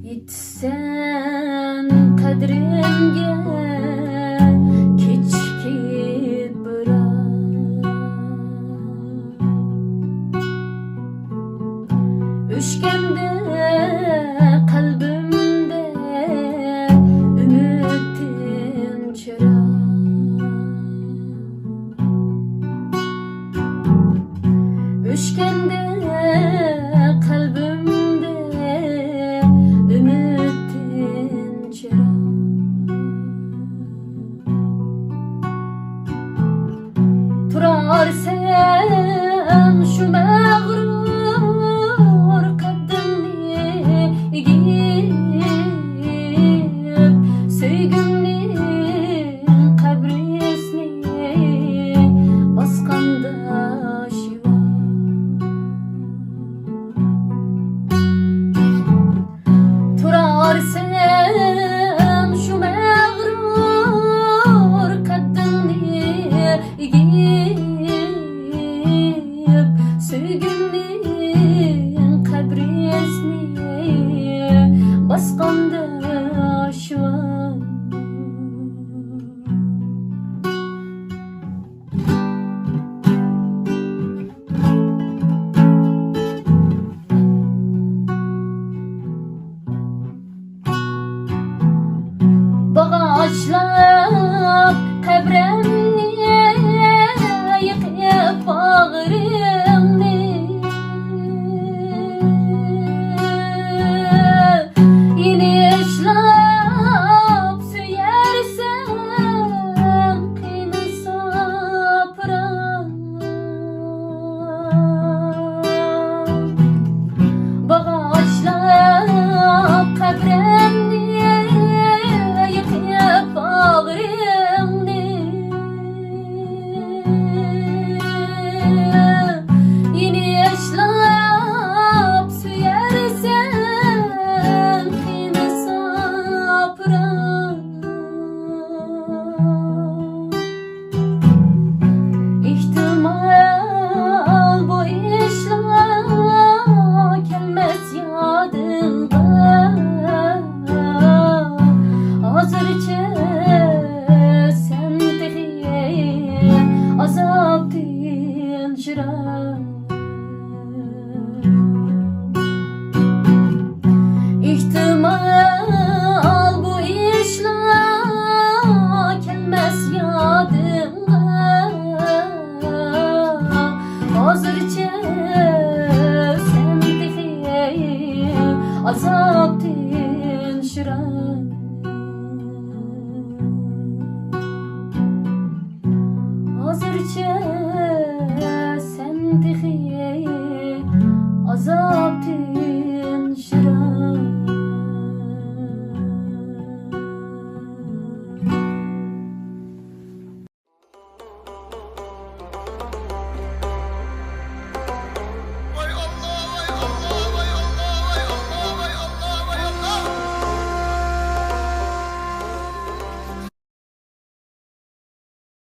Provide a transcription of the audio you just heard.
Yetsen kadrimge kechki biroq o'chganda qalbimda umidim chiroq o'chganda qalbimda umidim chiroq turarsan shu mag'rur qaddimni egib sevgimning qabrisini bosganda shivo turarsan shu mag'rur qaddimni egib sevgimning qabrisini bosganda shivo Bağışlap kabrimni yıkıp bağrımni yine işlap süyersem kıynasa pıram Bağışlap kabrimni bağrımni yine yaşlap süyersen kıynasa pıram İhtimal bu işler gelmez yadımda hazırca azaptin jiran İhtimal bu işler gelmez yadımda hazırca sendeki azaptin jiran hazırca